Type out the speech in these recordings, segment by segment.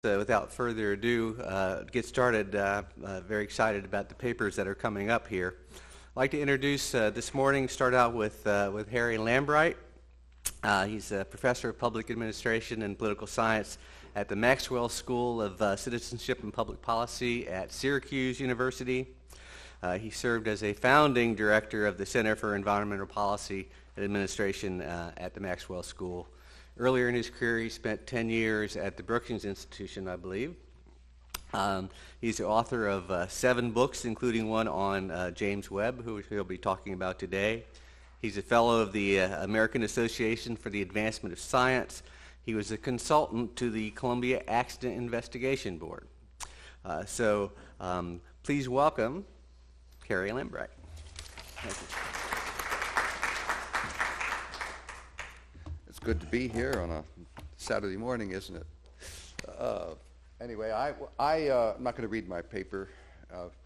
Without further ado, get started. Very excited about the papers that are coming up here. I'd like to introduce this morning, start out with Harry Lambright. He's a professor of public administration and political science at the Maxwell School of Citizenship and Public Policy at Syracuse University. He served as a founding director of the Center for Environmental Policy and Administration at the Maxwell School. Earlier in his career, he spent 10 years at the Brookings Institution, I believe. He's the author of 7 books, including one on James Webb, who he'll be talking about today. He's a fellow of the American Association for the Advancement of Science. He was a consultant to the Columbia Accident Investigation Board. Please welcome Harry Lambright. Thank you. It's good to be here on a Saturday morning, isn't it? Anyway, I'm not going to read my paper.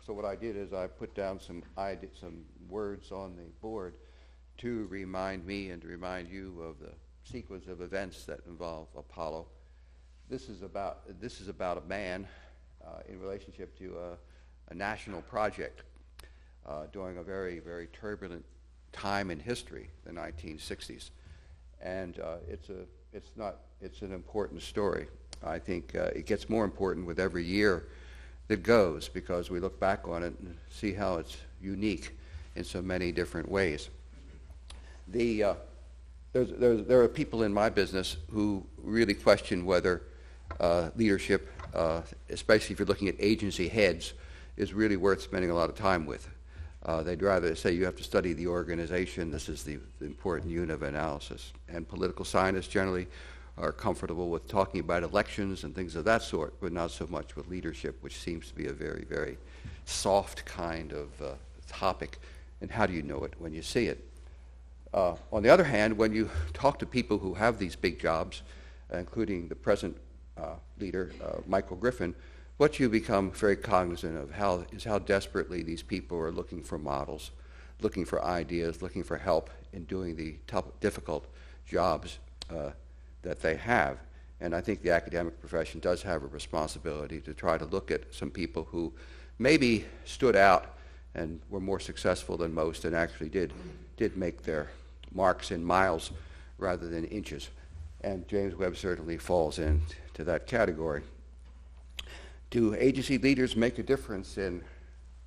So what I did is I put down some words on the board to remind me and to remind you of the sequence of events that involve Apollo. This is about a man in relationship to a national project during a very, very turbulent time in history, the 1960s. And it's an important story. I think it gets more important with every year that goes, because we look back on it and see how it's unique in so many different ways. There are people in my business who really question whether leadership, especially if you're looking at agency heads, is really worth spending a lot of time with. They'd rather say you have to study the organization. This is the important unit of analysis. And political scientists generally are comfortable with talking about elections and things of that sort, but not so much with leadership, which seems to be a very, very soft kind of topic. And how do you know it when you see it? On the other hand, when you talk to people who have these big jobs, including the present leader, Michael Griffin, what you become very cognizant of is how desperately these people are looking for models, looking for ideas, looking for help in doing the tough, difficult jobs that they have. And I think the academic profession does have a responsibility to try to look at some people who maybe stood out and were more successful than most and actually did make their marks in miles rather than inches. And James Webb certainly falls into that category. Do agency leaders make a difference in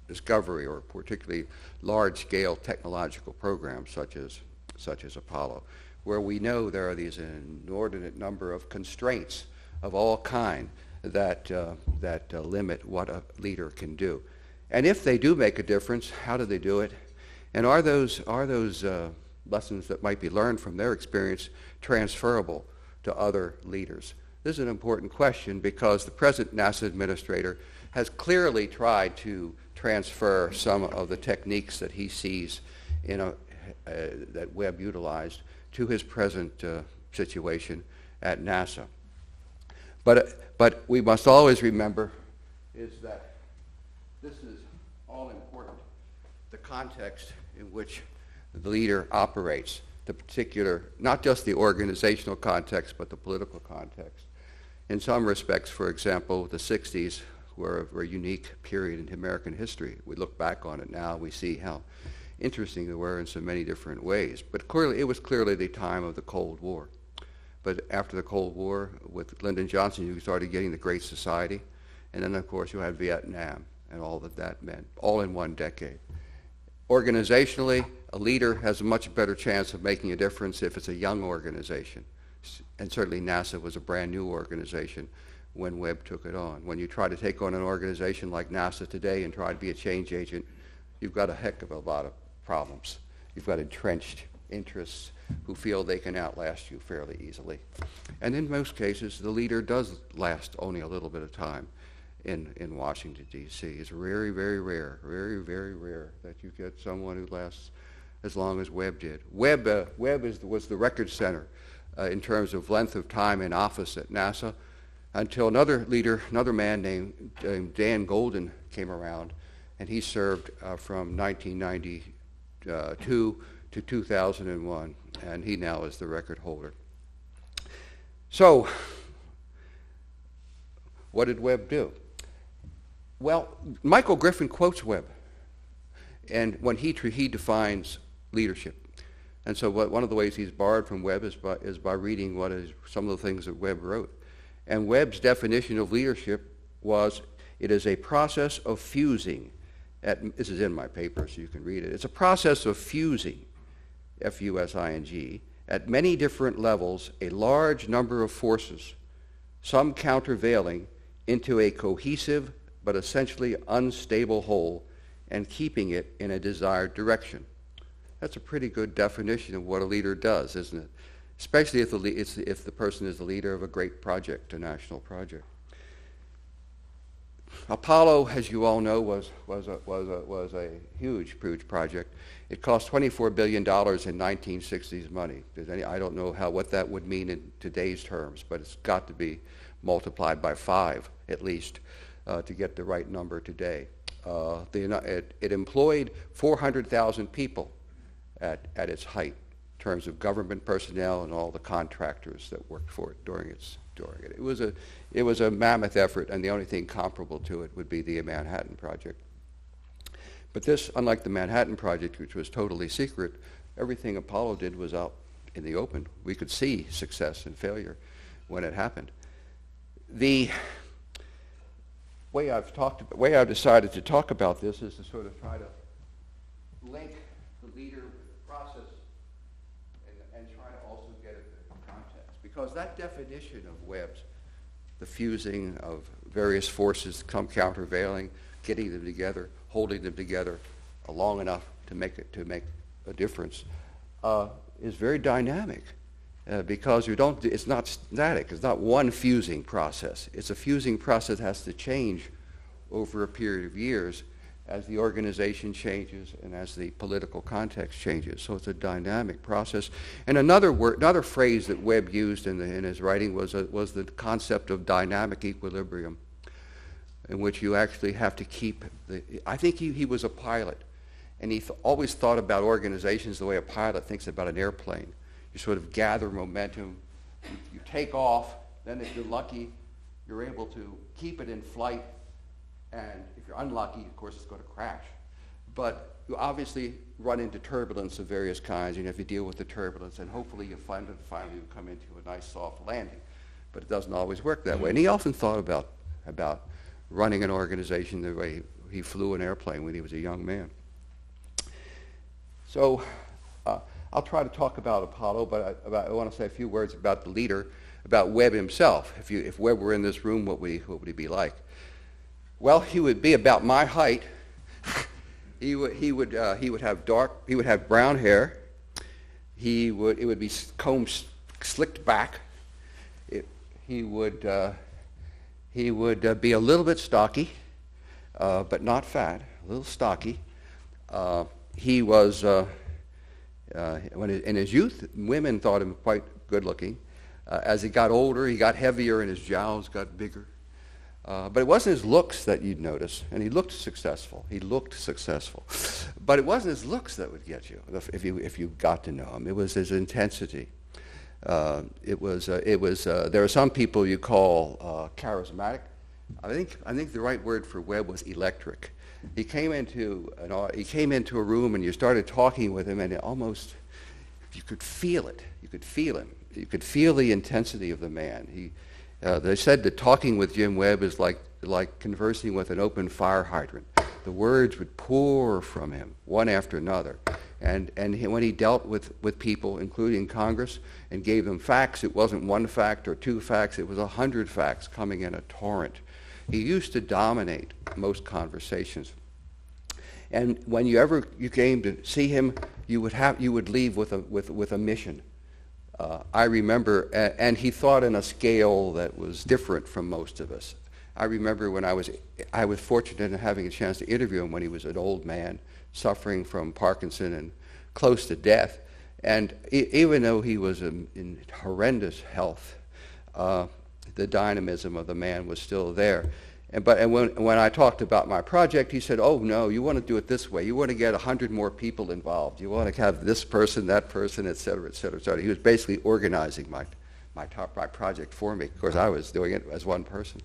discovery or particularly large-scale technological programs such as Apollo, where we know there are these inordinate number of constraints of all kind that limit what a leader can do? And if they do make a difference, how do they do it? And are those lessons that might be learned from their experience transferable to other leaders? This is an important question because the present NASA administrator has clearly tried to transfer some of the techniques that he sees that Webb utilized to his present situation at NASA. But we must always remember is that this is all important, the context in which the leader operates, the particular, not just the organizational context, but the political context. In some respects, for example, the 60s were a very unique period in American history. We look back on it now, we see how interesting they were in so many different ways. But clearly, it was clearly the time of the Cold War. But after the Cold War, with Lyndon Johnson, you started getting the Great Society. And then, of course, you had Vietnam and all that meant, all in one decade. Organizationally, a leader has a much better chance of making a difference if it's a young organization. And certainly NASA was a brand new organization when Webb took it on. When you try to take on an organization like NASA today and try to be a change agent, you've got a heck of a lot of problems. You've got entrenched interests who feel they can outlast you fairly easily. And in most cases, the leader does last only a little bit of time in Washington, D.C. It's very, very rare that you get someone who lasts as long as Webb did. Webb was the record center in terms of length of time in office at NASA until another man named Dan Golden came around, and he served from 1992 to 2001, and he now is the record holder. So What did Webb do? Well, Michael Griffin quotes Webb, and when he defines leadership. And so one of the ways he's borrowed from Webb is by reading some of the things that Webb wrote. And Webb's definition of leadership was, it is a process of fusing. This is in my paper, so you can read it. It's a process of fusing, F-U-S-I-N-G, at many different levels, a large number of forces, some countervailing, into a cohesive but essentially unstable whole, and keeping it in a desired direction. That's a pretty good definition of what a leader does, isn't it? Especially if the person is the leader of a great project, a national project. Apollo, as you all know, was a huge project. It cost $24 billion in 1960s money. I don't know what that would mean in today's terms, but it's got to be multiplied by 5 at least to get the right number today. It employed 400,000 people at its height in terms of government personnel and all the contractors that worked for it during it. It was a mammoth effort, and the only thing comparable to it would be the Manhattan Project. But this, unlike the Manhattan Project, which was totally secret, everything Apollo did was out in the open. We could see success and failure when it happened. The way I've decided to talk about this is to sort of try to link the leader with the process and try to also get it in context. Because that definition of Webb's, the fusing of various forces, come countervailing, getting them together, holding them together long enough to make a difference, is very dynamic. Because it's not static. It's not one fusing process. It's a fusing process that has to change over a period of years as the organization changes and as the political context changes. So it's a dynamic process. And another phrase that Webb used in his writing was the concept of dynamic equilibrium, in which you actually have to keep I think he was a pilot, and he always thought about organizations the way a pilot thinks about an airplane. You sort of gather momentum, you take off, then if you're lucky, you're able to keep it in flight, and if you're unlucky, of course, it's going to crash. But you obviously run into turbulence of various kinds, and you have to deal with the turbulence, and hopefully you finally come into a nice soft landing. But it doesn't always work that way. And he often thought about running an organization the way he flew an airplane when he was a young man. So I'll try to talk about Apollo, but I want to say a few words about the leader, about Webb himself. If Webb were in this room, what would he be like? Well, he would be about my height. He would have brown hair. It would be combed, slicked back. He would be a little bit stocky, but not fat. A little stocky. He was. In his youth, women thought him quite good-looking. As he got older, he got heavier and his jowls got bigger. But it wasn't his looks that you'd notice, and he looked successful. But it wasn't his looks that would get you if you got to know him. It was his intensity. There are some people you call charismatic. I think the right word for Webb was electric. He came into a room and you started talking with him, and you could feel it. You could feel him. You could feel the intensity of the man. They said that talking with Jim Webb is like conversing with an open fire hydrant. The words would pour from him, one after another. And when he dealt with people, including Congress, and gave them facts, it wasn't one fact or two facts, it was 100 facts coming in a torrent. He used to dominate most conversations. And when you came to see him, you would leave with a mission. I remember, and he thought in a scale that was different from most of us. I remember when I was fortunate in having a chance to interview him when he was an old man, suffering from Parkinson and close to death. And even though he was in horrendous health, the dynamism of the man was still there. And when I talked about my project, he said, "Oh no, you want to do it this way. You want to get 100 more people involved. You want to have this person, that person, et cetera, et cetera, et cetera." He was basically organizing my project for me. Of course, I was doing it as one person.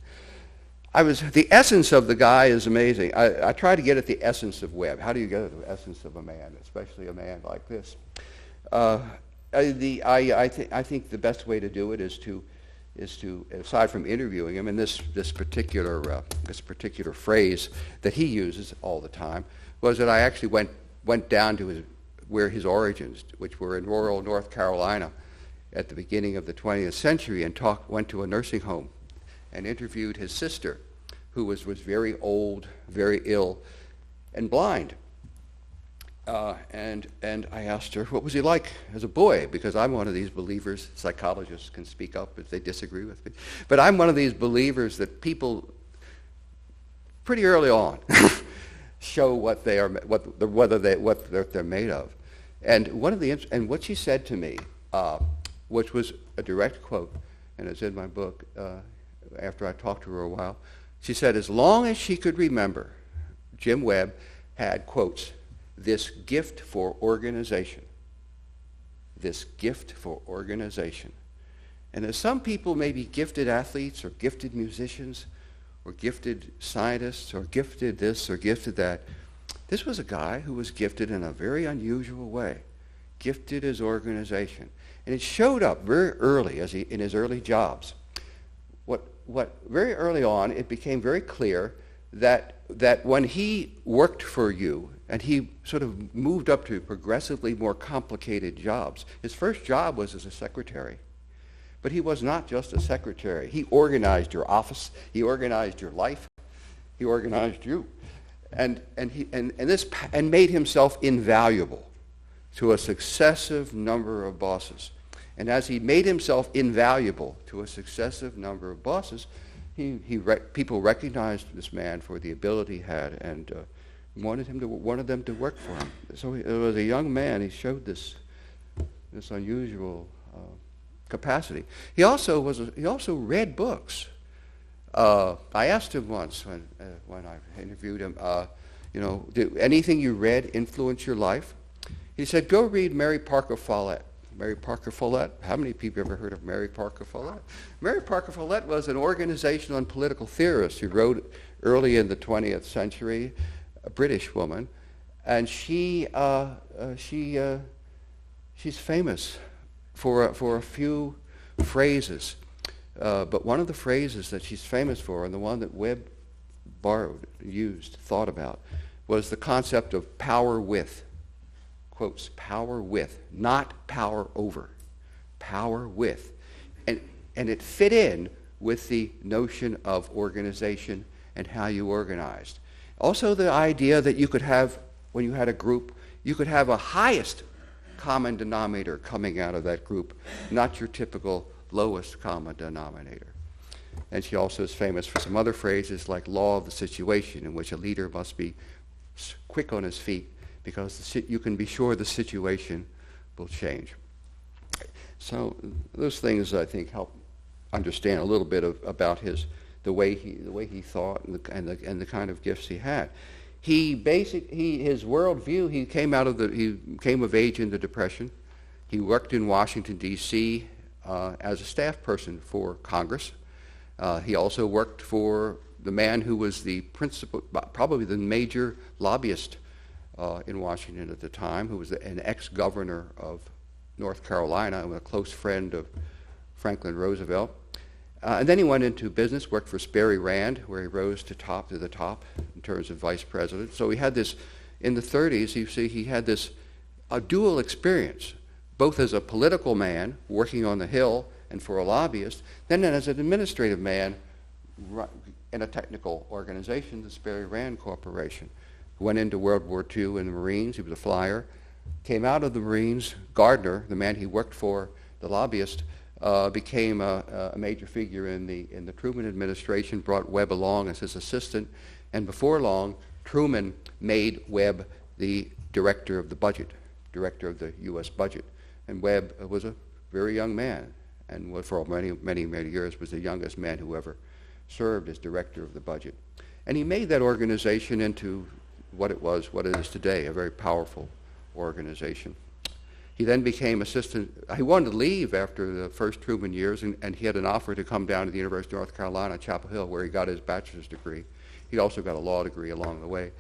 the essence of the guy is amazing. I try to get at the essence of Webb. How do you get at the essence of a man, especially a man like this? I think the best way to do it is to aside from interviewing him, and this particular phrase that he uses all the time was that I actually went down to where his origins, which were in rural North Carolina at the beginning of the 20th century, and went to a nursing home and interviewed his sister, who was very old, very ill, and blind. And I asked her, what was he like as a boy? Because I'm one of these believers, psychologists can speak up if they disagree with me, but I'm one of these believers that people pretty early on show what they are, what they're made of. And what she said to me, which was a direct quote, and it's in my book, after I talked to her a while, she said, as long as she could remember, Jim Webb had, quotes, this gift for organization. This gift for organization. And there's some people may be gifted athletes or gifted musicians or gifted scientists or gifted this or gifted that. This was a guy who was gifted in a very unusual way. Gifted as organization. And it showed up very early in his early jobs. Very early on, it became very clear that when he worked for you, and he sort of moved up to progressively more complicated jobs. His first job was as a secretary. But he was not just a secretary. He organized your office. He organized your life. He organized you. And made himself invaluable to a successive number of bosses. And as he made himself invaluable to a successive number of bosses, people recognized this man for the ability he had and wanted them to work for him. So he was a young man. He showed this unusual capacity. He also read books. I asked him once when I interviewed him, did anything you read influence your life? He said, go read Mary Parker Follett. Mary Parker Follett. How many people ever heard of Mary Parker Follett? Mary Parker Follett was an organizational and political theorist who wrote early in the 20th century, a British woman, and she's famous for a few phrases. But one of the phrases that she's famous for, and the one that Webb borrowed, used, thought about, was the concept of power with. Quotes, power with, not power over. Power with. And it fit in with the notion of organization and how you organized. Also the idea that you could have, when you had a group, you could have a highest common denominator coming out of that group, not your typical lowest common denominator. And she also is famous for some other phrases like law of the situation, in which a leader must be quick on his feet because you can be sure the situation will change. So those things, I think, help understand a little bit about the way he thought and the kind of gifts he had. His worldview, he came of age in the Depression. He worked in Washington, D.C. As a staff person for Congress. He also worked for the man who was the principal, probably the major lobbyist in Washington at the time, who was an ex-governor of North Carolina and a close friend of Franklin Roosevelt. And then he went into business, worked for Sperry Rand, where he rose to the top in terms of vice president. So he had this, in the 30s, you see, he had this dual experience, both as a political man working on the Hill and for a lobbyist, then as an administrative man in a technical organization, the Sperry Rand Corporation. Went into World War II in the Marines. He was a flyer. Came out of the Marines. Gardner, the man he worked for, the lobbyist, became a major figure in the Truman administration, brought Webb along as his assistant, and before long, Truman made Webb the director of the budget, director of the U.S. budget. And Webb was a very young man, and for many, many, many years was the youngest man who ever served as director of the budget. And he made that organization into what it is today, a very powerful organization. He then became assistant. He wanted to leave after the first Truman years, and he had an offer to come down to the University of North Carolina, Chapel Hill, where he got his bachelor's degree. He also got a law degree along the way.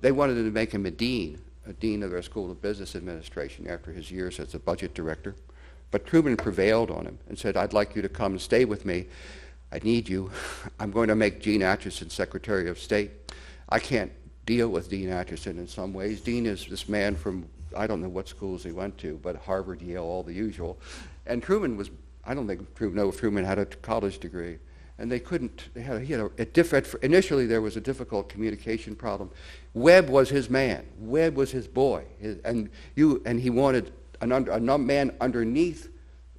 They wanted to make him a dean of their School of Business Administration after his years as a budget director. But Truman prevailed on him and said, I'd like you to come and stay with me. I need you. I'm going to make Dean Acheson Secretary of State. I can't deal with Dean Acheson in some ways. Dean is this man from, I don't know what schools he went to, but Harvard, Yale, all the usual. And Truman was, I don't think Truman had a college degree. And they couldn't, initially there was a difficult communication problem. Webb was his man. Webb was his boy. And he wanted a man underneath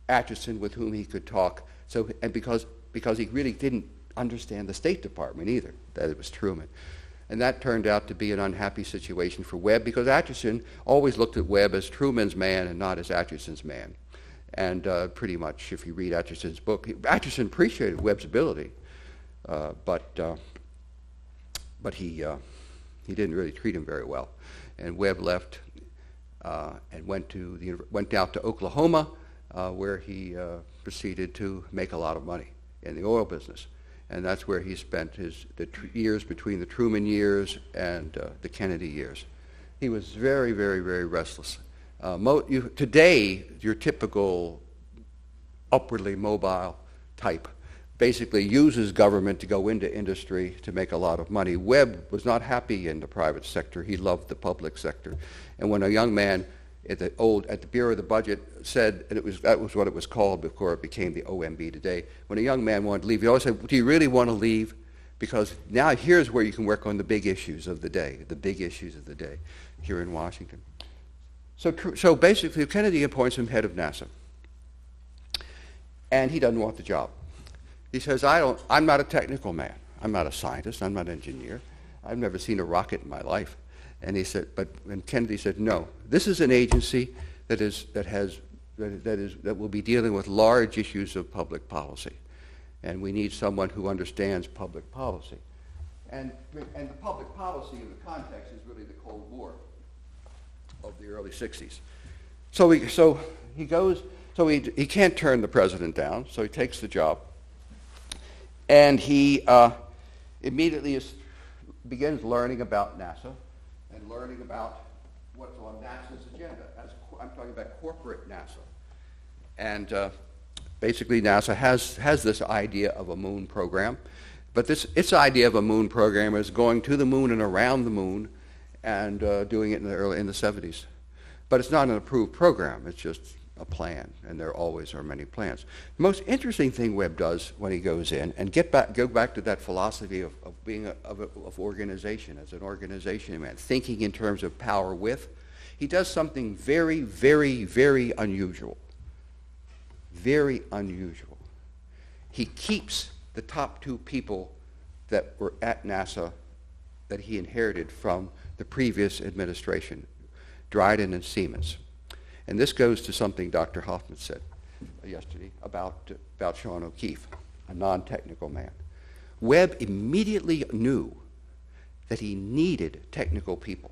Acheson with whom he could talk. So, and because he really didn't understand the State Department either, that it was Truman. And that turned out to be an unhappy situation for Webb, because Acheson always looked at Webb as Truman's man and not as Acheson's man. And pretty much, if you read Acheson's book, Acheson appreciated Webb's ability, but he didn't really treat him very well. And Webb left and went out to Oklahoma, where he proceeded to make a lot of money in the oil business. And that's where he spent the years between the Truman years and the Kennedy years. He was very, very, very restless. Today, your typical upwardly mobile type basically uses government to go into industry to make a lot of money. Webb was not happy in the private sector. He loved the public sector. And when a young man at the Bureau of the Budget said, and that was what it was called before it became the OMB today, when a young man wanted to leave, he always said, do you really want to leave? Because now here's where you can work on the big issues of the day here in Washington. So basically, Kennedy appoints him head of NASA. And he doesn't want the job. He says, I'm not a technical man. I'm not a scientist. I'm not an engineer. I've never seen a rocket in my life. And he said, and Kennedy said, no, this is an agency that will be dealing with large issues of public policy. And we need someone who understands public policy. And the public policy in the context is really the Cold War of the early 60s. So he can't turn the president down, so he takes the job. And he immediately begins learning about NASA and learning about what's on NASA's agenda. I'm talking about corporate NASA. And basically NASA has this idea of a moon program, but its idea of a moon program is going to the moon and around the moon and doing it in the 70s. But it's not an approved program, it's just a plan, and there always are many plans. The most interesting thing Webb does when he goes in, and go back to that philosophy of being of organization, as an organization man, thinking in terms of power with, he does something very, very, very unusual. Very unusual. He keeps the top two people that were at NASA that he inherited from the previous administration, Dryden and Thiemann. And this goes to something Dr. Hoffman said yesterday about Sean O'Keefe, a non-technical man. Webb immediately knew that he needed technical people.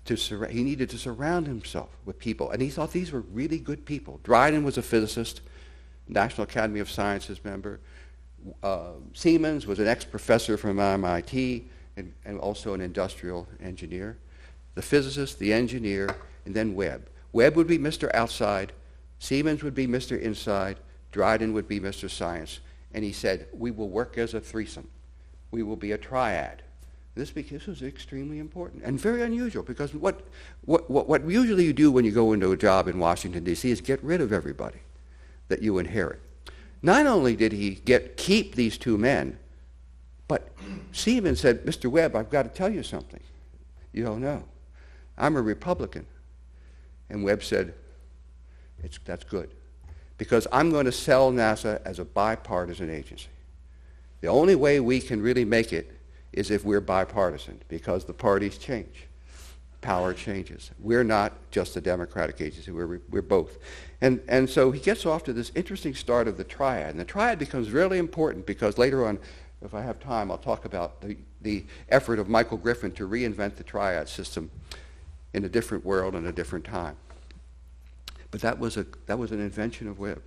He needed to surround himself with people, and he thought these were really good people. Dryden was a physicist, National Academy of Sciences member. Thiemann was an ex-professor from MIT and also an industrial engineer. The physicist, the engineer, and then Webb. Webb would be Mr. Outside, Thiemann would be Mr. Inside, Dryden would be Mr. Science. And he said, we will work as a threesome. We will be a triad. This was extremely important and very unusual, because what usually you do when you go into a job in Washington, D.C. is get rid of everybody that you inherit. Not only did he keep these two men, but Thiemann said, Mr. Webb, I've got to tell you something. You don't know. I'm a Republican. And Webb said, that's good, because I'm going to sell NASA as a bipartisan agency. The only way we can really make it is if we're bipartisan, because the parties change. Power changes. We're not just a Democratic agency, we're both. And so he gets off to this interesting start of the triad. And the triad becomes really important because later on, if I have time, I'll talk about the effort of Michael Griffin to reinvent the triad system in a different world and a different time. But that was an invention of Webb,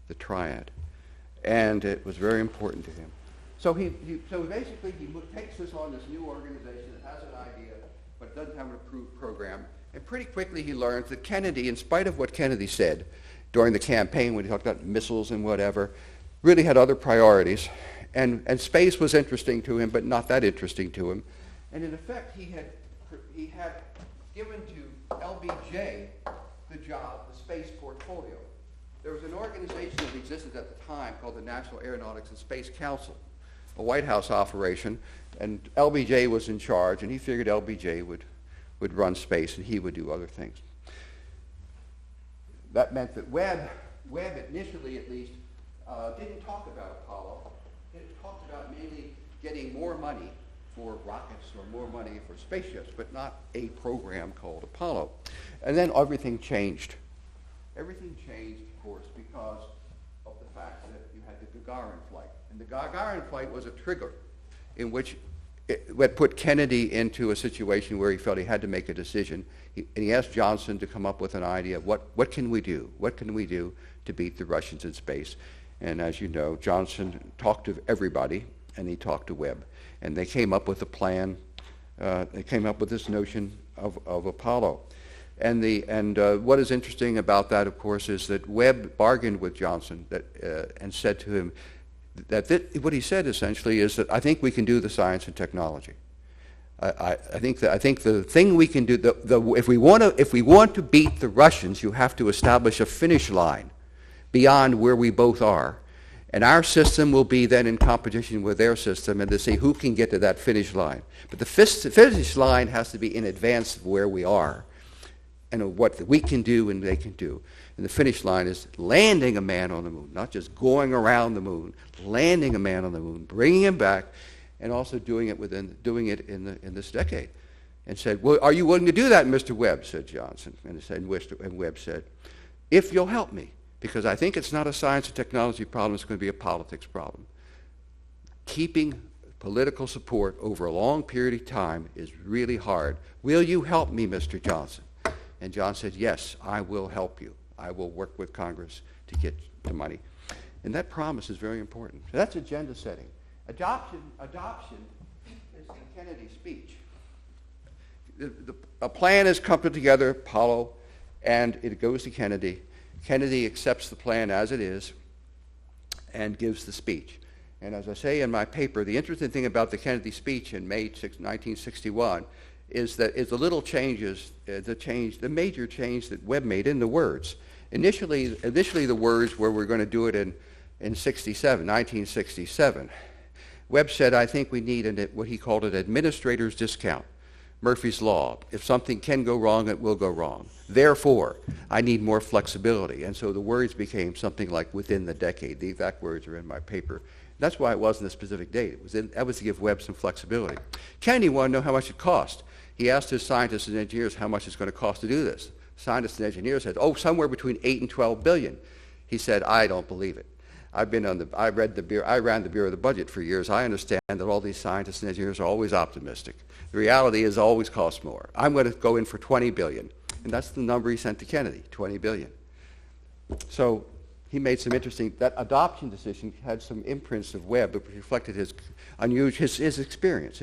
the triad, and it was very important to him. So basically he takes us on this new organization that has an idea, but doesn't have an approved program. And pretty quickly he learns that Kennedy, in spite of what Kennedy said during the campaign when he talked about missiles and whatever, really had other priorities. And space was interesting to him, but not that interesting to him. And in effect, he had given to LBJ the job, the space portfolio. There was an organization that existed at the time called the National Aeronautics and Space Council, a White House operation, and LBJ was in charge, and he figured LBJ would run space and he would do other things. That meant that Webb initially at least, didn't talk about Apollo. It talked about mainly getting more money for rockets or more money for spaceships, but not a program called Apollo. And then everything changed. Everything changed, of course, because of the fact that you had the Gagarin flight. And the Gagarin flight was a trigger in which it put Kennedy into a situation where he felt he had to make a decision. And he asked Johnson to come up with an idea of what can we do? What can we do to beat the Russians in space? And as you know, Johnson talked to everybody, and he talked to Webb. And they came up with a plan. They came up with this notion of Apollo. And what is interesting about that, of course, is that Webb bargained with Johnson and said to him that what he said essentially is that I think we can do the science and technology. I think the thing we can do, if we want to beat the Russians, you have to establish a finish line beyond where we both are. And our system will be then in competition with their system and to see who can get to that finish line. But the finish line has to be in advance of where we are and what we can do and they can do. And the finish line is landing a man on the moon, not just going around the moon, landing a man on the moon, bringing him back, and also doing it in this decade. And said, well, are you willing to do that, Mr. Webb, said Johnson. And Webb said, if you'll help me, because I think it's not a science and technology problem, it's going to be a politics problem. Keeping political support over a long period of time is really hard. Will you help me, Mr. Johnson? And John said, yes, I will help you. I will work with Congress to get the money. And that promise is very important. So that's agenda setting. Adoption is the Kennedy speech. A plan is coupled together, Apollo, and it goes to Kennedy. Kennedy accepts the plan as it is and gives the speech. And as I say in my paper, the interesting thing about the Kennedy speech in May 1961 is that the little changes, the major change that Webb made in the words. Initially the words were we're going to do it in 1967. Webb said, I think we need what he called an administrator's discount. Murphy's Law. If something can go wrong, it will go wrong. Therefore, I need more flexibility. And so the words became something like within the decade. The exact words are in my paper. That's why it wasn't a specific date. That was to give Webb some flexibility. Kennedy wanted to know how much it cost. He asked his scientists and engineers how much it's going to cost to do this. Scientists and engineers said, somewhere between 8 and 12 billion. He said, I don't believe it. I ran the Bureau of the Budget for years. I understand that all these scientists and engineers are always optimistic. The reality is it always costs more. I'm going to go in for 20 billion. And that's the number he sent to Kennedy, 20 billion. So he made some that adoption decision had some imprints of Webb that reflected his experience,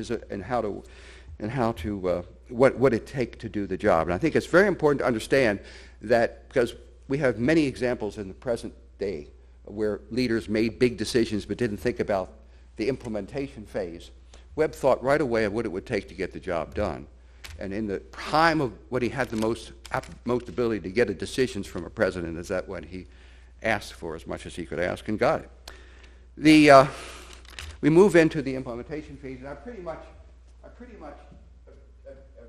what it take to do the job. And I think it's very important to understand that because we have many examples in the present day where leaders made big decisions but didn't think about the implementation phase. Webb thought right away of what it would take to get the job done. And in the time of when he had the most ability to get decisions from a president is that when he asked for as much as he could ask and got it. We move into the implementation phase, and I pretty much have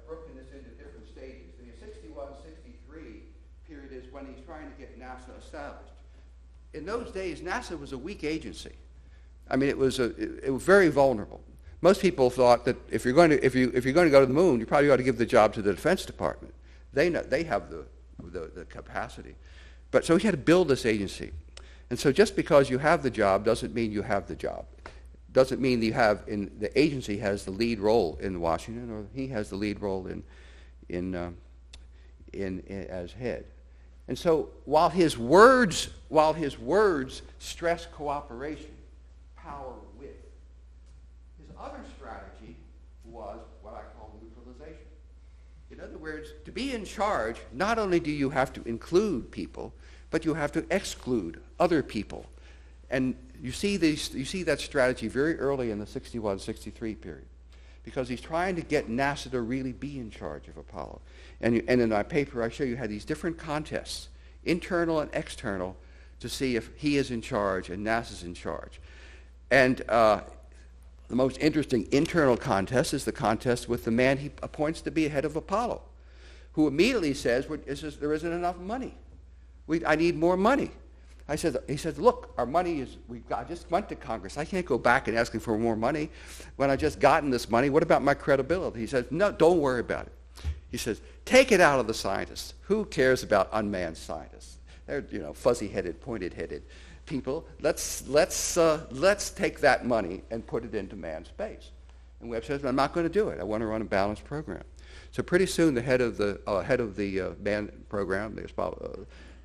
broken this into different stages. The 61-63 period is when he's trying to get NASA established. In those days, NASA was a weak agency. I mean, it was very vulnerable. Most people thought that if you're going to go to the moon, you probably ought to give the job to the Defense Department. They have the capacity. But so he had to build this agency. And so just because you have the job doesn't mean you have the job. Doesn't mean the agency has the lead role in Washington or he has the lead role in as head. And so while his words stress cooperation, power with, his other strategy was what I call neutralization. In other words, to be in charge, not only do you have to include people, but you have to exclude other people. And you see that strategy very early in the 61-63 period, because he's trying to get NASA to really be in charge of Apollo. And in my paper, I show you how these different contests, internal and external, to see if he is in charge and NASA's in charge. And the most interesting internal contest is the contest with the man he appoints to be head of Apollo, who immediately says, there isn't enough money. I need more money. He said, look, our money is, I just went to Congress. I can't go back and asking for more money when I just gotten this money. What about my credibility? He says, no, don't worry about it. He says, take it out of the scientists. Who cares about unmanned scientists? They're, fuzzy-headed, pointed-headed people. Let's take that money and put it into manned space. And Webb says, I'm not going to do it. I want to run a balanced program. So pretty soon, the head of the manned program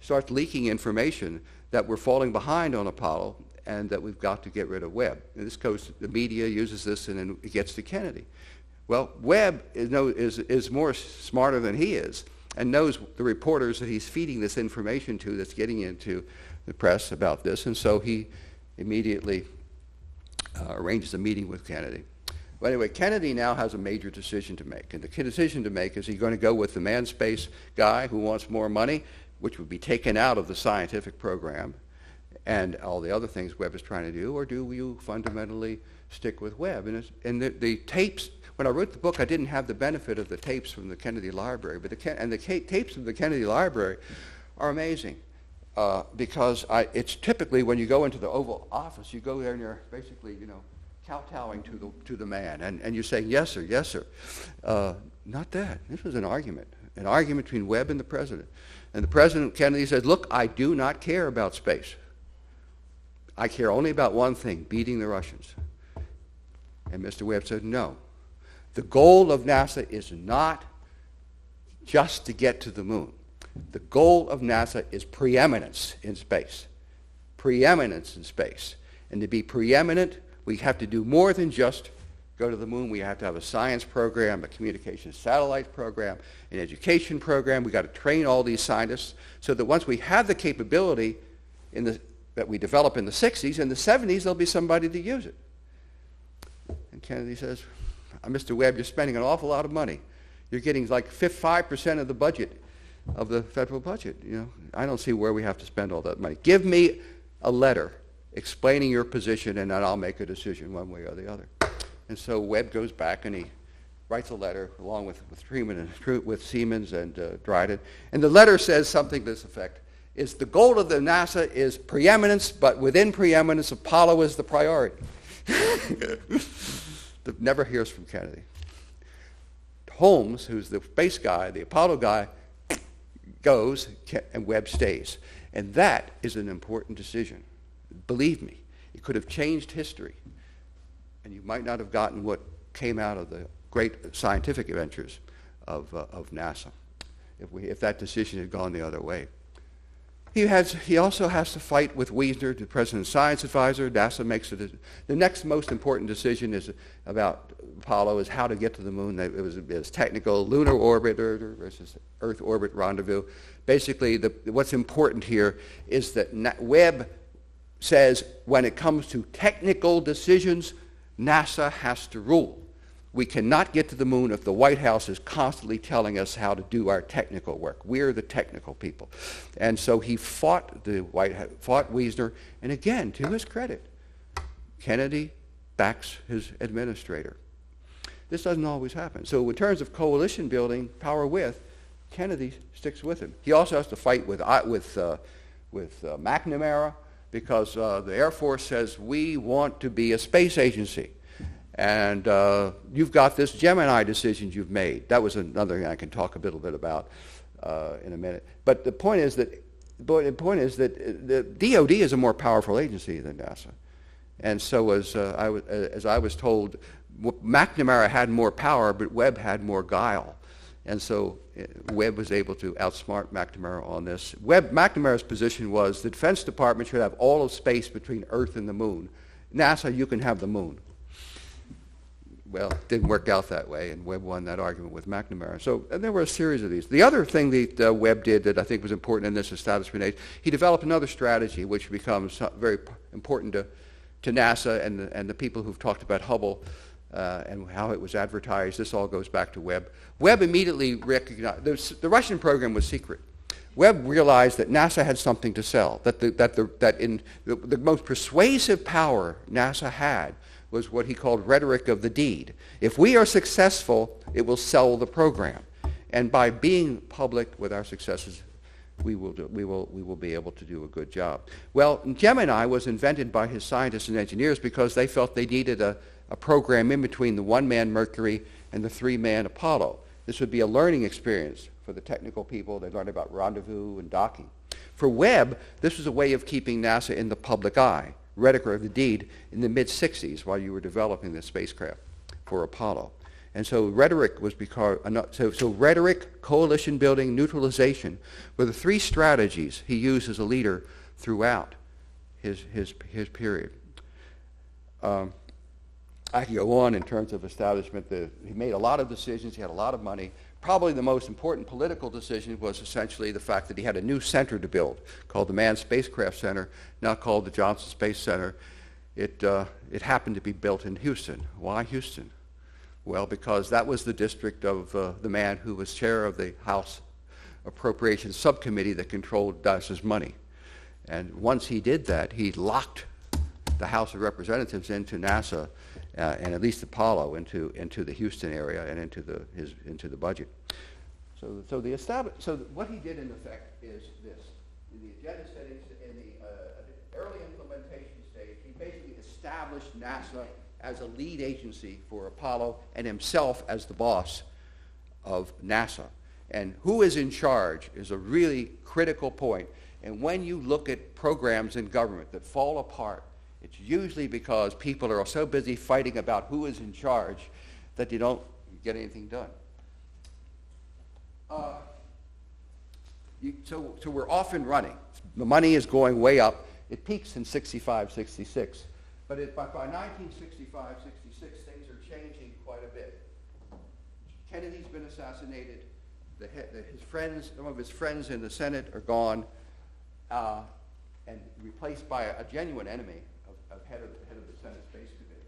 starts leaking information that we're falling behind on Apollo and that we've got to get rid of Webb. And this goes, the media uses this, and then it gets to Kennedy. Well, Webb is more smarter than he is and knows the reporters that he's feeding this information to that's getting into the press about this, and so he immediately arranges a meeting with Kennedy. Well, anyway, Kennedy now has a major decision to make, and the decision to make is he going to go with the manned space guy who wants more money, which would be taken out of the scientific program and all the other things Webb is trying to do, or do you fundamentally stick with Webb? And the tapes, when I wrote the book, I didn't have the benefit of the tapes from the Kennedy Library, but the tapes from the Kennedy Library are amazing because it's typically when you go into the Oval Office, you go there and you're basically, kowtowing to the man, and you're saying, yes, sir, yes, sir. Not that. This was an argument between Webb and the president. And the President Kennedy said, look, I do not care about space. I care only about one thing, beating the Russians. And Mr. Webb said, no. The goal of NASA is not just to get to the moon. The goal of NASA is preeminence in space. Preeminence in space. And to be preeminent, we have to do more than just go to the moon. We have to have a science program, a communications satellite program, an education program. We've got to train all these scientists so that once we have the capability that we develop in the 60s, in the 70s, there'll be somebody to use it. And Kennedy says, Mr. Webb, you're spending an awful lot of money. You're getting like 5% of the budget, of the federal budget. I don't see where we have to spend all that money. Give me a letter explaining your position, and then I'll make a decision one way or the other. And so Webb goes back and he writes a letter along with Thiemann and Dryden. And the letter says something to this effect: is the goal of the NASA is preeminence, but within preeminence, Apollo is the priority. Never hears from Kennedy. Holmes, who's the space guy, the Apollo guy, goes and Webb stays. And that is an important decision. Believe me, it could have changed history. And you might not have gotten what came out of the great scientific adventures of NASA if that decision had gone the other way. He also has to fight with Wiesner, the president's science advisor. NASA makes it. The next most important decision is about Apollo is how to get to the moon. It was technical, lunar orbit versus Earth orbit rendezvous. Basically, what's important here is that Webb says when it comes to technical decisions, NASA has to rule. We cannot get to the moon if the White House is constantly telling us how to do our technical work. We're the technical people. And so he fought Wiesner, and again, to his credit, Kennedy backs his administrator. This doesn't always happen. So in terms of coalition building, power with, Kennedy sticks with him. He also has to fight with McNamara, because the Air Force says, we want to be a space agency. And you've got this Gemini decision you've made. That was another thing I can talk a little bit about in a minute. But the point is that the DoD is a more powerful agency than NASA. And so as I was told, McNamara had more power, but Webb had more guile. And so Webb was able to outsmart McNamara on this. McNamara's position was the Defense Department should have all of space between Earth and the moon. NASA, you can have the moon. Well, it didn't work out that way, and Webb won that argument with McNamara. So and there were a series of these. The other thing that Webb did that I think was important in this establishment age, he developed another strategy which becomes very important to NASA and the people who've talked about Hubble and how it was advertised. This all goes back to Webb. Webb immediately recognized the Russian program was secret. Webb realized that NASA had something to sell, that the most persuasive power NASA had was what he called rhetoric of the deed. If we are successful, it will sell the program. And by being public with our successes, we will be able to do a good job. Well, Gemini was invented by his scientists and engineers because they felt they needed a program in between the one-man Mercury and the three-man Apollo. This would be a learning experience for the technical people. They learned about rendezvous and docking. For Webb, this was a way of keeping NASA in the public eye, rhetoric of the deed, in the mid-'60s while you were developing the spacecraft for Apollo. And so rhetoric was because, so rhetoric, coalition building, neutralization were the three strategies he used as a leader throughout his period. I could go on in terms of establishment. He made a lot of decisions. He had a lot of money. Probably the most important political decision was essentially the fact that he had a new center to build called the Manned Spacecraft Center, now called the Johnson Space Center. It happened to be built in Houston. Why Houston? Well, because that was the district of the man who was chair of the House Appropriations Subcommittee that controlled NASA's money. And once he did that, he locked the House of Representatives into NASA and at least Apollo into the Houston area and into the budget. So what he did in effect is this: in the agenda settings, in the early implementation stage, he basically established NASA as a lead agency for Apollo and himself as the boss of NASA. And who is in charge is a really critical point. And when you look at programs in government that fall apart, it's usually because people are so busy fighting about who is in charge that they don't get anything done. So we're off and running. The money is going way up. It peaks in 65, 66. But by 1965, 66, things are changing quite a bit. Kennedy's been assassinated. Some of his friends in the Senate are gone and replaced by a genuine enemy of head of the Senate Space Committee.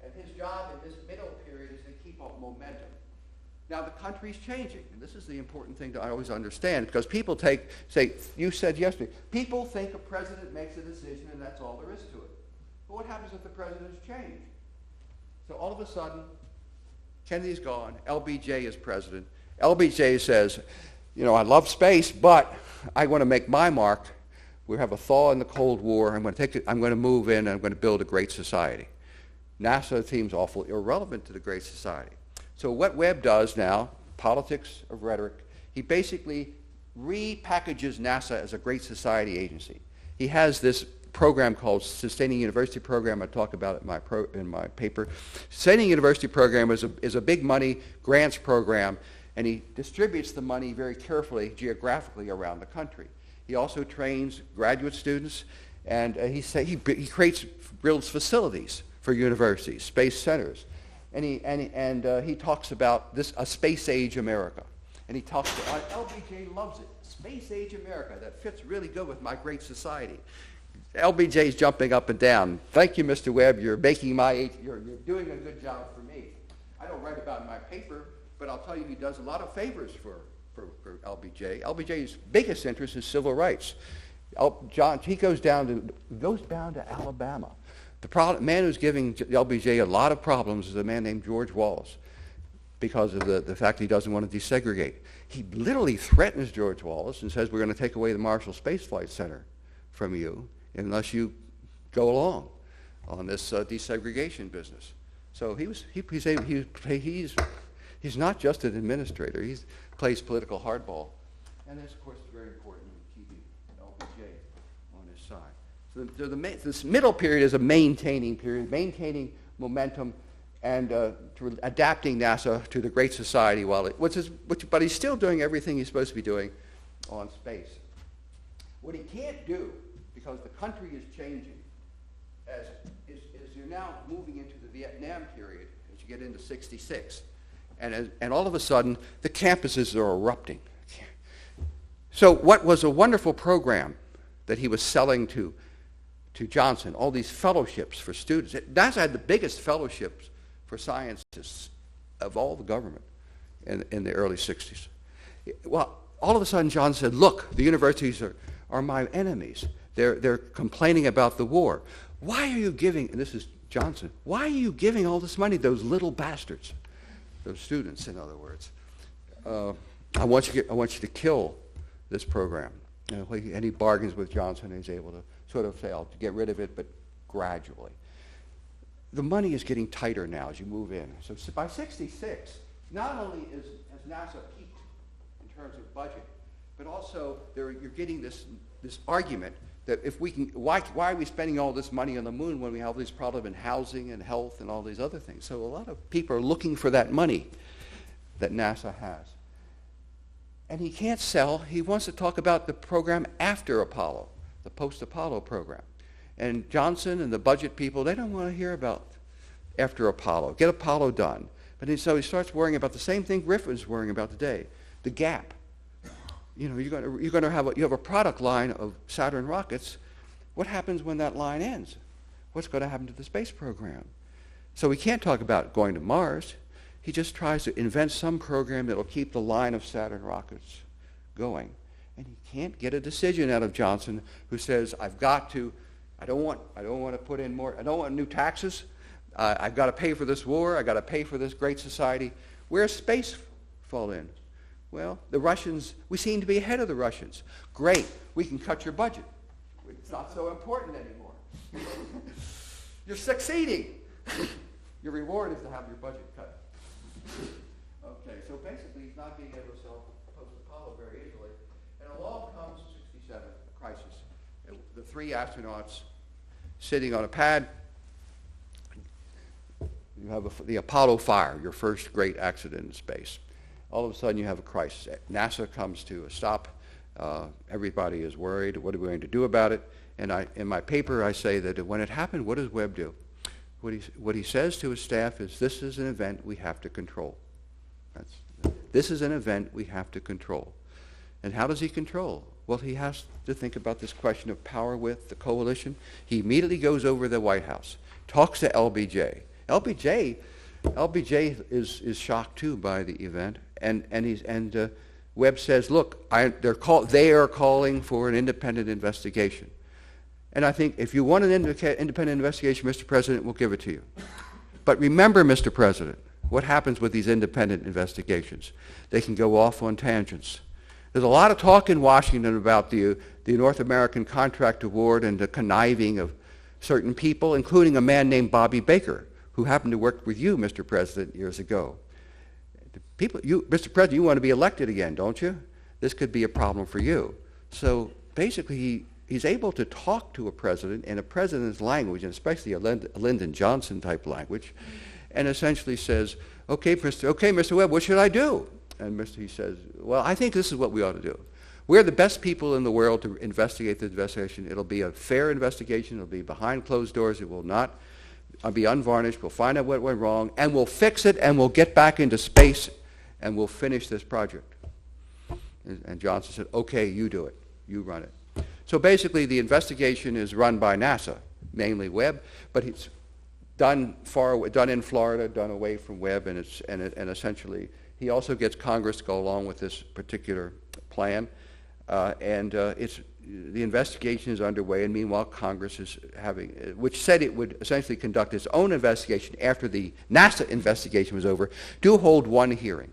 And his job in this middle period is to keep up momentum. Now the country's changing, and this is the important thing that I always understand, because people say, you said yesterday, people think a president makes a decision and that's all there is to it. But what happens if the president's changed? So all of a sudden, Kennedy's gone, LBJ is president. LBJ says, I love space, but I want to make my mark. We have a thaw in the Cold War. I'm going to move in and I'm going to build a great society. NASA seems awful irrelevant to the great society. So what Webb does now, politics of rhetoric, he basically repackages NASA as a great society agency. He has this program called Sustaining University Program. I talk about it in my paper. Sustaining University Program is a big money grants program, and he distributes the money very carefully geographically around the country. He also trains graduate students, and he builds facilities for universities, space centers, and he talks about a space age America, and LBJ loves it. Space age America, that fits really good with my great society. LBJ's jumping up and down. Thank you, Mr. Webb. You're making you're doing a good job for me. I don't write about it in my paper, but I'll tell you, he does a lot of favors for LBJ. LBJ's biggest interest is civil rights. He goes down to Alabama. The man who's giving LBJ a lot of problems is a man named George Wallace, because of the fact that he doesn't want to desegregate. He literally threatens George Wallace and says, we're going to take away the Marshall Space Flight Center from you unless you go along on this desegregation business. So he's not just an administrator. He plays political hardball. And this, of course, is very important in keeping LBJ on his side. So this middle period is a maintaining period, maintaining momentum, and to adapting NASA to the Great Society but he's still doing everything he's supposed to be doing on space. What he can't do, because the country is changing, is you're now moving into the Vietnam period as you get into '66, and all of a sudden the campuses are erupting. So what was a wonderful program that he was selling to Johnson, all these fellowships for students. NASA had the biggest fellowships for scientists of all the government in the early '60s. Well, all of a sudden John said, look, the universities are my enemies. They're complaining about the war. Why are you giving, and this is Johnson, why are you giving all this money to those little bastards, those students, in other words? I want you to kill this program. And he bargains with Johnson, and he's able to sort of say, I'll get rid of it, but gradually. The money is getting tighter now as you move in. So by '66, not only has NASA peaked in terms of budget, but also you're getting this argument that if we can, why are we spending all this money on the moon when we have these problems in housing and health and all these other things? So a lot of people are looking for that money that NASA has. And he can't sell. He wants to talk about the program after Apollo, the post-Apollo program. And Johnson and the budget people, they don't want to hear about after Apollo. Get Apollo done. So he starts worrying about the same thing Griffin's worrying about today, the gap. You know, you're going to have a product line of Saturn rockets. What happens when that line ends? What's going to happen to the space program? So we can't talk about going to Mars. He just tries to invent some program that will keep the line of Saturn rockets going. And he can't get a decision out of Johnson, who says, I don't want to put in more, I don't want new taxes. I've got to pay for this war. I've got to pay for this great society. Where's space fall in? Well, the Russians, we seem to be ahead of the Russians. Great, we can cut your budget. It's not so important anymore. You're succeeding. Your reward is to have your budget cut. Okay, so basically he's not being able to sell post-Apollo very easily. And along comes '67, a crisis. The three astronauts sitting on a pad. You have the Apollo fire, your first great accident in space. All of a sudden you have a crisis. NASA comes to a stop. Everybody is worried. What are we going to do about it? And in my paper I say that when it happened, what does Webb do? What he says to his staff is, this is an event we have to control. This is an event we have to control. And how does he control? Well, he has to think about this question of power with the coalition. He immediately goes over to the White House, talks to LBJ. LBJ is shocked too by the event, and Webb says, look, they are calling for an independent investigation. And I think if you want an independent investigation, Mr. President, we'll give it to you. But remember, Mr. President, what happens with these independent investigations? They can go off on tangents. There's a lot of talk in Washington about the North American Contract Award and the conniving of certain people, including a man named Bobby Baker, who happened to work with you, Mr. President, years ago. Mr. President, you want to be elected again, don't you? This could be a problem for you. So basically, he's able to talk to a president in a president's language, and especially a Lyndon Johnson type language, and essentially says, okay, Mr. Webb, what should I do? And he says, well, I think this is what we ought to do. We're the best people in the world to investigate the investigation. It'll be a fair investigation. It'll be behind closed doors. It will not be unvarnished. We'll find out what went wrong, and we'll fix it, and we'll get back into space, and we'll finish this project. And Johnson said, okay, you do it. You run it. So basically, the investigation is run by NASA, mainly Webb, but it's done in Florida, done away from Webb, and essentially he also gets Congress to go along with this particular plan, the investigation is underway, and meanwhile Congress is which said it would essentially conduct its own investigation after the NASA investigation was over, do hold one hearing.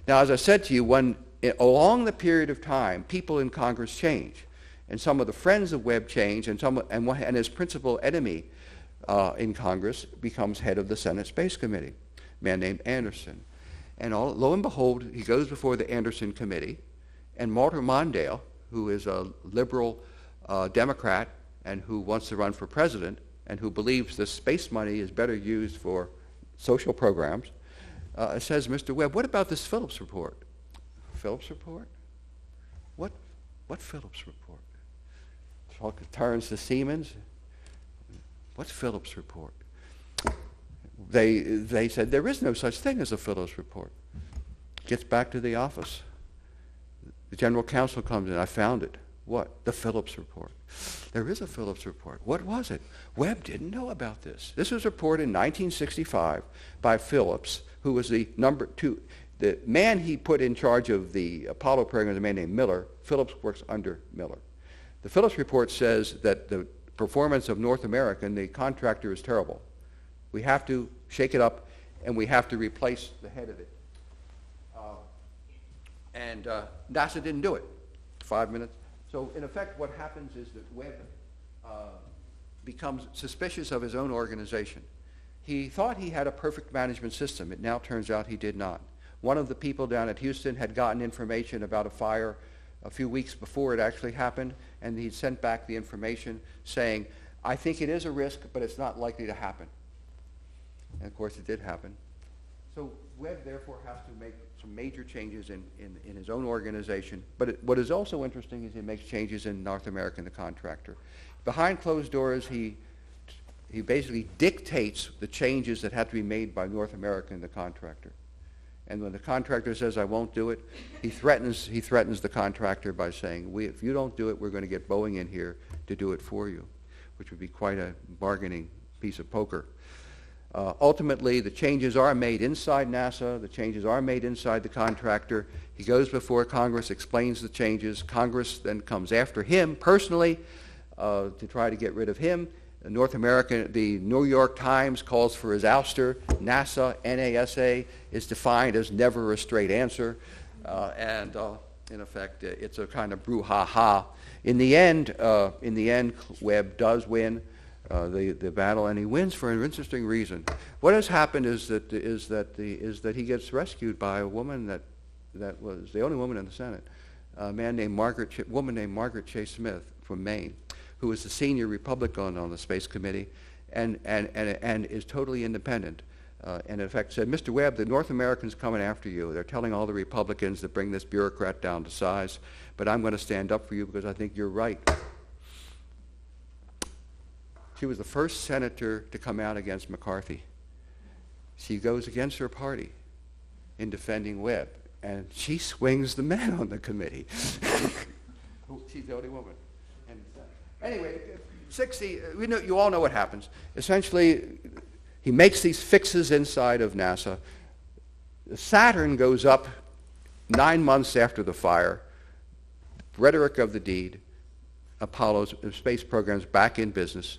Now, as I said to you, along the period of time, people in Congress change, and some of the friends of Webb change, and his principal enemy in Congress becomes head of the Senate Space Committee, a man named Anderson. And lo and behold, he goes before the Anderson Committee, and Walter Mondale, who is a liberal Democrat and who wants to run for president and who believes the space money is better used for social programs, says, Mr. Webb, what about this Phillips report? Phillips report? What Phillips report? Turns to Thiemann. What's Phillips report? They said there is no such thing as a Phillips report. Gets back to the office. The general counsel comes in. I found it. What? The Phillips report. There is a Phillips report. What was it? Webb didn't know about this. This was reported in 1965 by Phillips, who was the number two. The man he put in charge of the Apollo program was a man named Miller. Phillips works under Miller. The Phillips report says that the performance of North America and the contractor is terrible. We have to shake it up, and we have to replace the head of it. And NASA didn't do it. 5 minutes. So in effect, what happens is that Webb becomes suspicious of his own organization. He thought he had a perfect management system. It now turns out he did not. One of the people down at Houston had gotten information about a fire a few weeks before it actually happened, and he sent back the information saying, I think it is a risk, but it's not likely to happen. And of course, it did happen. So Webb, therefore, has to make some major changes in his own organization. But what is also interesting is he makes changes in North America and the contractor. Behind closed doors, he basically dictates the changes that have to be made by North America and the contractor. And when the contractor says, I won't do it, he threatens the contractor by saying, if you don't do it, we're going to get Boeing in here to do it for you, which would be quite a bargaining piece of poker. Ultimately, the changes are made inside NASA. The changes are made inside the contractor. He goes before Congress, explains the changes. Congress then comes after him personally to try to get rid of him. The New York Times calls for his ouster. NASA is defined as never a straight answer. In effect, it's a kind of brouhaha. In the end, Webb does win the battle, and he wins for an interesting reason. What has happened is that he gets rescued by a woman that was the only woman in the Senate, a woman named Margaret Chase Smith from Maine, who was the senior Republican on the Space Committee, and is totally independent. And in fact said, Mr. Webb, the North Americans coming after you. They're telling all the Republicans to bring this bureaucrat down to size, but I'm going to stand up for you because I think you're right. She was the first senator to come out against McCarthy. She goes against her party in defending Webb, and she swings the men on the committee. She's the only woman. And anyway, 60, you all know what happens. Essentially, he makes these fixes inside of NASA. Saturn goes up 9 months after the fire. Rhetoric of the deed. Apollo's space program's back in business.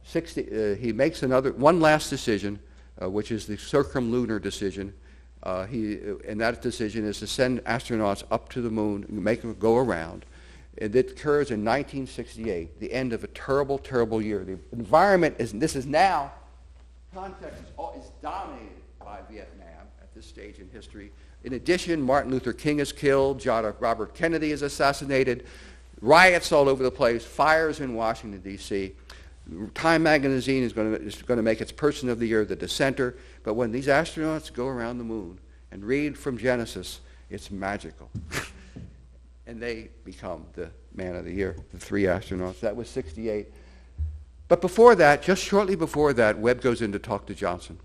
He makes one last decision, which is the circumlunar decision. And that decision is to send astronauts up to the moon and make them go around. It occurs in 1968, the end of a terrible, terrible year. The environment context is dominated by Vietnam at this stage in history. In addition, Martin Luther King is killed, Robert Kennedy is assassinated, riots all over the place, fires in Washington, D.C. Time magazine is going to make its Person of the Year the dissenter, but when these astronauts go around the moon and read from Genesis, it's magical. And they become the Man of the Year, the 3 astronauts. That was 68. But before that, just shortly before that, Webb goes in to talk to Johnson.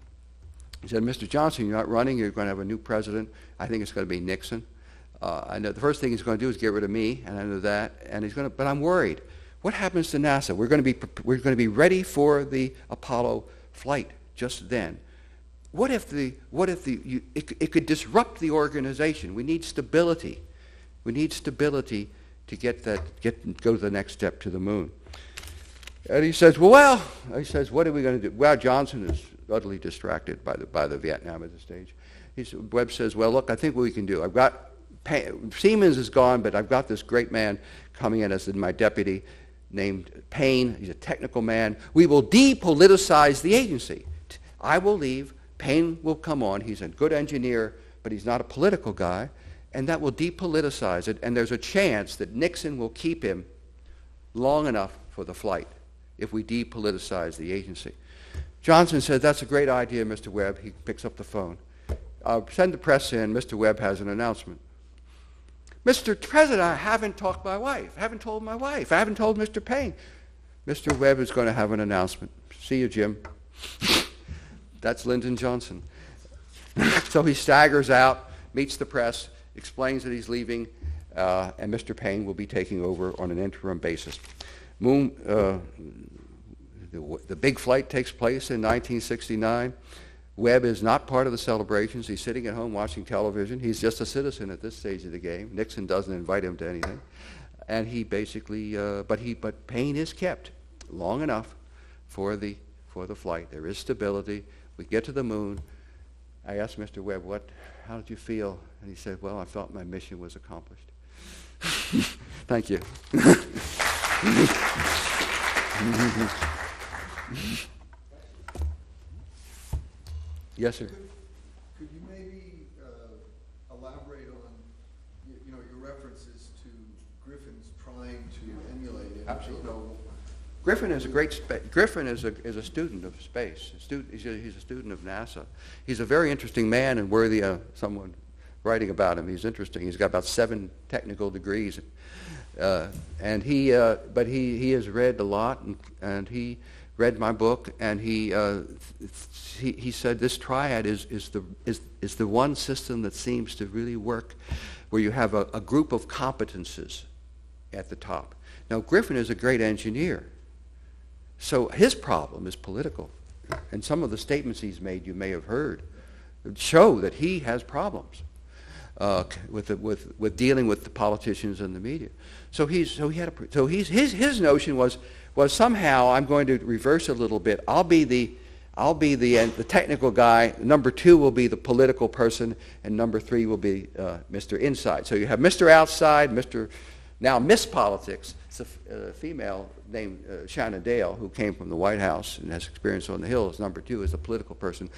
He said, Mr. Johnson, you're not running. You're going to have a new president. I think it's going to be Nixon. I know the first thing he's going to do is get rid of me, and I know that. But I'm worried. What happens to NASA? We're going to be ready for the Apollo flight just then. What if it could disrupt the organization? We need stability. We need stability to go to the next step to the moon. And he says, what are we going to do? Well, Johnson is utterly distracted by the Vietnam at this stage. Webb says, well, look, I think what we can do. Siemens is gone, but I've got this great man coming in as my deputy named Payne. He's a technical man. We will depoliticize the agency. I will leave. Payne will come on. He's a good engineer, but he's not a political guy. And that will depoliticize it. And there's a chance that Nixon will keep him long enough for the flight if we depoliticize the agency. Johnson said, "That's a great idea, Mr. Webb." He picks up the phone. "Send the press in. Mr. Webb has an announcement." "Mr. President, I haven't talked to my wife. I haven't told my wife. I haven't told Mr. Payne." "Mr. Webb is going to have an announcement. See you, Jim." That's Lyndon Johnson. So he staggers out, meets the press, explains that he's leaving, and Mr. Payne will be taking over on an interim basis. The big flight takes place in 1969. Webb is not part of the celebrations. He's sitting at home watching television. He's just a citizen at this stage of the game. Nixon doesn't invite him to anything. And he basically, but Payne is kept long enough for the flight. There is stability. We get to the moon. I asked Mr. Webb, how did you feel? And he said, "Well, I felt my mission was accomplished." Thank you. Yes, sir. Could you maybe elaborate on, your references to Griffin's trying to emulate it? Absolutely. Griffin is a Griffin is a student of space. He's a student of NASA. He's a very interesting man and worthy of someone writing about him. He's interesting. He's got about 7 technical degrees, and he has read a lot, and he read my book, and he said this triad is the one system that seems to really work, where you have a group of competences at the top. Now, Griffin is a great engineer. So his problem is political. And some of the statements he's made, you may have heard, show that he has problems with dealing with the politicians and the media. So his notion was somehow I'm going to reverse a little bit. I'll be the technical guy. Number 2 will be the political person, and number 3 will be Mr. Inside. So you have Mr. Outside, now Miss Politics. It's a female named Shannon Dale, who came from the White House and has experience on the Hill. As number 2 is a political person.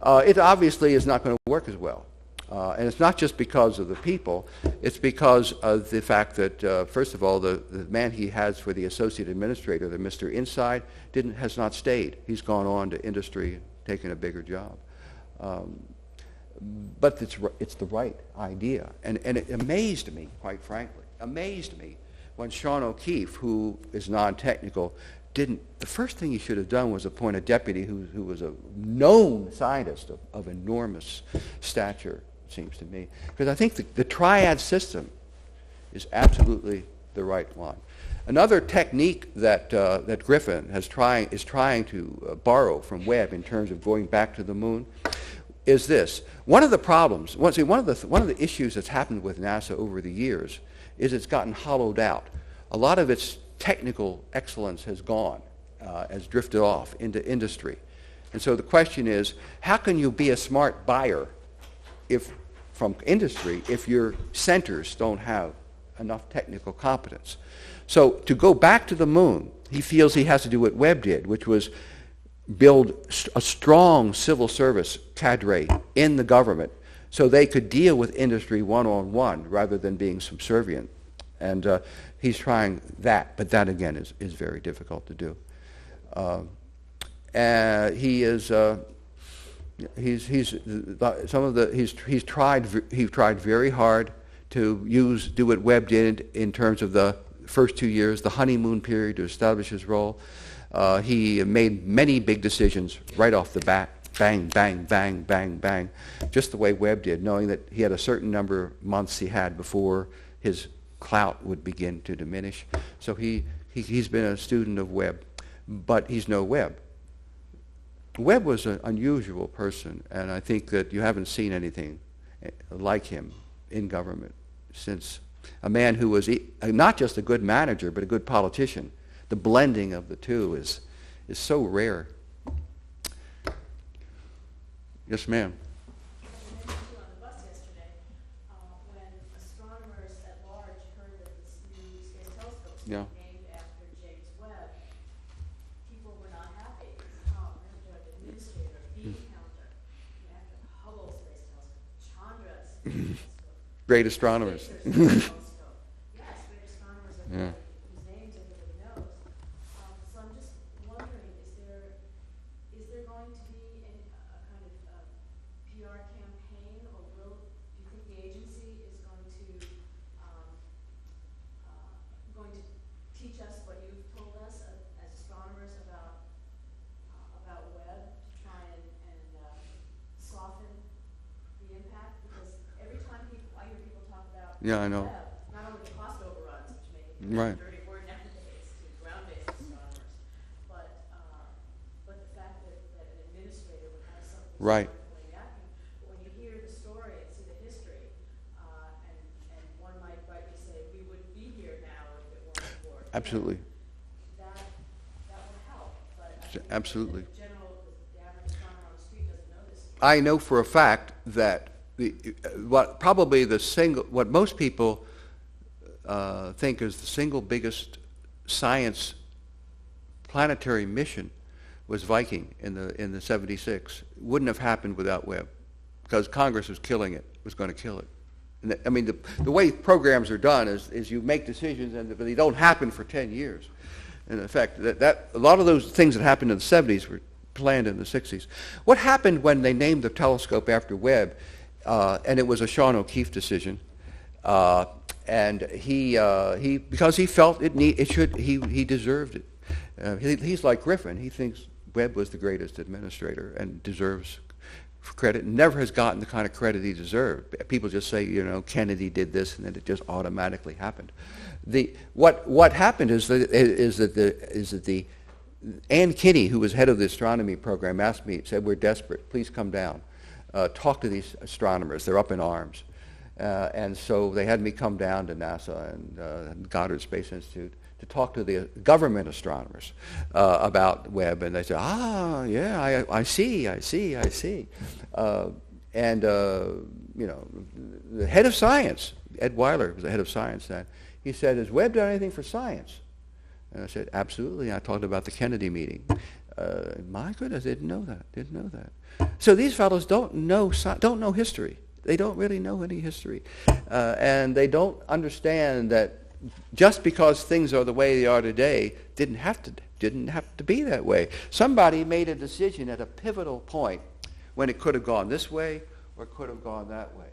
It obviously is not going to work as well. And it's not just because of the people. It's because of the fact that, first of all, the man he has for the associate administrator, the Mr. Inside, has not stayed. He's gone on to industry, taken a bigger job. But it's the right idea. And it amazed me, quite frankly, when Sean O'Keefe, who is non-technical, the first thing he should have done was appoint a deputy who was a known scientist of enormous stature, it seems to me. Because I think the triad system is absolutely the right one. Another technique that Griffin is trying to borrow from Webb in terms of going back to the moon is this. One of the problems, one of the issues that's happened with NASA over the years is it's gotten hollowed out. A lot of its technical excellence has gone, has drifted off into industry. And so the question is, how can you be a smart buyer from industry if your centers don't have enough technical competence? So to go back to the moon, he feels he has to do what Webb did, which was build a strong civil service cadre in the government so they could deal with industry one-on-one rather than being subservient. And he's trying that, but that again is very difficult to do. He's tried very hard to do what Webb did in terms of the first 2 years, the honeymoon period, to establish his role. He made many big decisions right off the bat. Bang, bang, bang, bang, bang, just the way Webb did, knowing that he had a certain number of months he had before his clout would begin to diminish. So he's been a student of Webb, but he's no Webb. Webb was an unusual person, and I think that you haven't seen anything like him in government since. A man who was not just a good manager, but a good politician. The blending of the two is so rare. Yes, ma'am. On the bus yesterday, when astronomers at large heard that this new space telescope was named after James Webb, people were not happy. Oh, we're going to do an administrator, bean counter, after the Hubble Space Telescope, Chandra's space telescope. Great astronomers. Yes, great astronomers whose names everybody knows. So I'm just wondering, is there going to be a kind of PR campaign, or do you think the agency is going to teach us what you've told us as astronomers about Webb, to try and soften the impact? Because every time I hear people talk about Yeah, I know. Webb, not only the cost overruns, which make it Right. a dirty word nowadays to ground-based astronomers, but the fact that an administrator would have something Right. pointing at him. But when you hear the story and see the history, and one might rightly say, we wouldn't be here now if it weren't for him. Absolutely. That would help, but I think Absolutely. the average astronomer on the street doesn't know this. I know for a fact that what most people think is the single biggest science planetary mission was Viking in the 76. Wouldn't have happened without Webb, because Congress was killing it, was going to kill it. And I mean, the way programs are done is you make decisions, but they don't happen for 10 years. And in fact, that a lot of those things that happened in the 70s were planned in the 60s. What happened when they named the telescope after Webb, and it was a Sean O'Keefe decision, and he because he felt he deserved it. He's like Griffin. He thinks Webb was the greatest administrator and deserves credit, and never has gotten the kind of credit he deserved. People just say, Kennedy did this, and then it just automatically happened. What happened is that Ann Kinney, who was head of the astronomy program, asked me, said, "We're desperate. Please come down, talk to these astronomers. They're up in arms." And so they had me come down to NASA and Goddard Space Institute to talk to the government astronomers about Webb, and they said, yeah, I see. And the head of science, Ed Weiler, was the head of science then. He said, "Has Webb done anything for science?" And I said, "Absolutely." I talked about the Kennedy meeting. My goodness, didn't know that. So these fellows don't know history. They don't really know any history, and they don't understand that just because things are the way they are today didn't have to be that way. Somebody made a decision at a pivotal point when it could have gone this way or could have gone that way.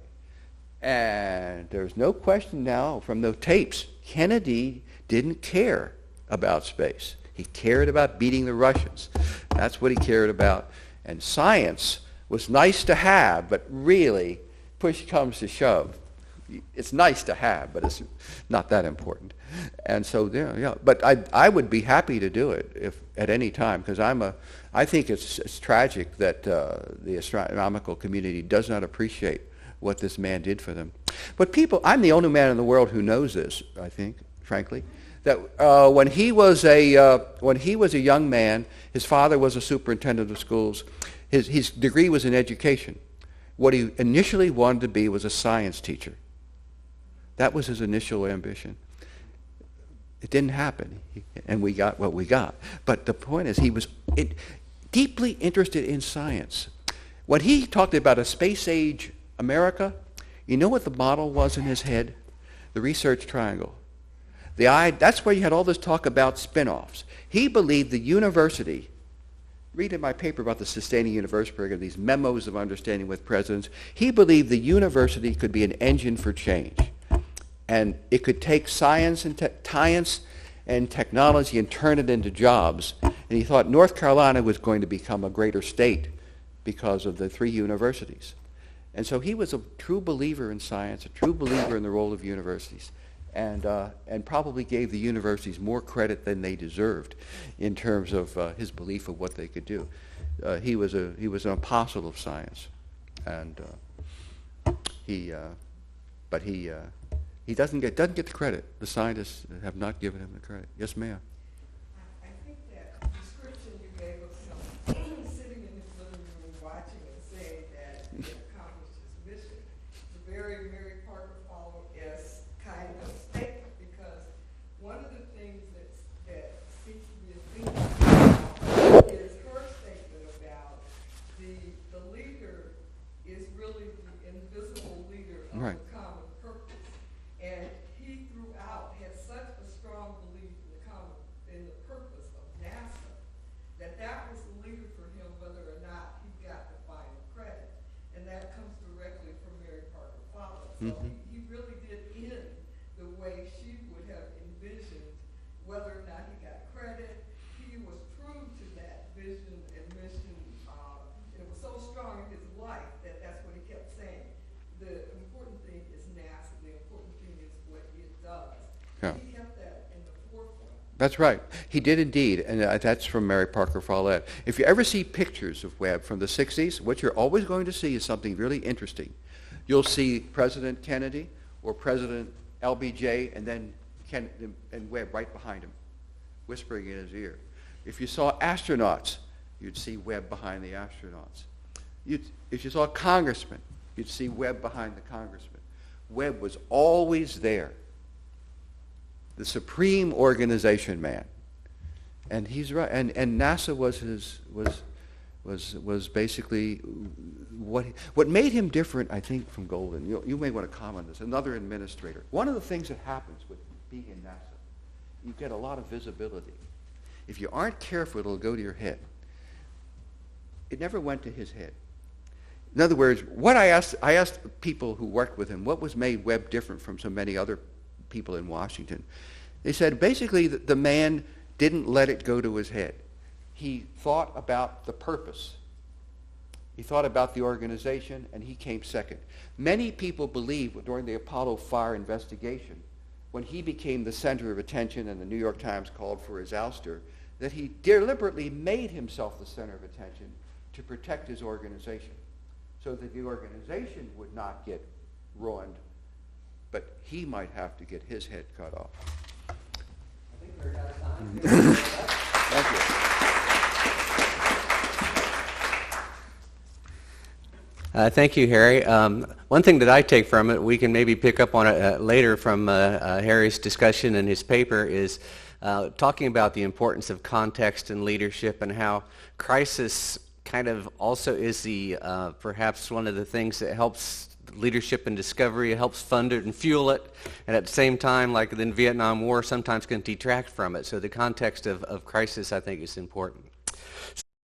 And there's no question now from the tapes, Kennedy didn't care about space. He cared about beating the Russians. That's what he cared about. And science was nice to have, but really, push comes to shove, it's nice to have, but it's not that important. And so, but I would be happy to do it if at any time, because I think it's tragic that the astronomical community does not appreciate what this man did for them. But I'm the only man in the world who knows this, I think, frankly, that when he was a young man, his father was a superintendent of schools. His degree was in education. What he initially wanted to be was a science teacher. That was his initial ambition. It didn't happen, and we got what we got. But the point is, he was deeply interested in science. When he talked about a space-age America, you know what the model was in his head? The research triangle. That's where you had all this talk about spin-offs. He believed the university, read in my paper about the Sustaining University Program, these memos of understanding with presidents, he believed the university could be an engine for change. And it could take science and technology and turn it into jobs. And he thought North Carolina was going to become a greater state because of the 3 universities. And so he was a true believer in science, a true believer in the role of universities, and probably gave the universities more credit than they deserved in terms of his belief of what they could do. He was an apostle of science, and he doesn't get the credit. The scientists have not given him the credit. Yes, ma'am. I think that description you gave of him sitting in his living room watching and saying that he had accomplished his mission is a very Mary Parker Fowler-esque kind of statement, because one of the things that seems to be a theme is her statement about the leader is really the invisible leader of Right. the common purpose. And he throughout had such a strong belief in the common So he really did end the way she would have envisioned. Whether or not he got credit, he was true to that vision and mission. And it was so strong in his life that that's what he kept saying. The important thing is NASA. The important thing is what it does. Yeah. He kept that in the forefront. That's right. He did indeed, and that's from Mary Parker Follett. If you ever see pictures of Webb from the 60s, what you're always going to see is something really interesting. You'll see President Kennedy or President LBJ and then and Webb right behind him, whispering in his ear. If you saw astronauts, you'd see Webb behind the astronauts. If you saw a congressman, you'd see Webb behind the congressman. Webb was always there, the supreme organization man. And he's right. And NASA was basically what made him different, I think, from Golden. You may want to comment on this. Another administrator. One of the things that happens with being in NASA, you get a lot of visibility. If you aren't careful, it'll go to your head. It never went to his head. In other words, what I asked people who worked with him, what was made Webb different from so many other people in Washington? They said basically the man didn't let it go to his head. He thought about the purpose. He thought about the organization, and he came second. Many people believe during the Apollo fire investigation, when he became the center of attention and the New York Times called for his ouster, that he deliberately made himself the center of attention to protect his organization, so that the organization would not get ruined, but he might have to get his head cut off. I think we're out of time. Thank you. Thank you, Harry. One thing that I take from it, we can maybe pick up on it later from Harry's discussion in his paper, is talking about the importance of context and leadership, and how crisis kind of also is the perhaps one of the things that helps leadership and discovery. It helps fund it and fuel it, and at the same time, like in the Vietnam War, sometimes can detract from it. So the context of crisis, I think, is important.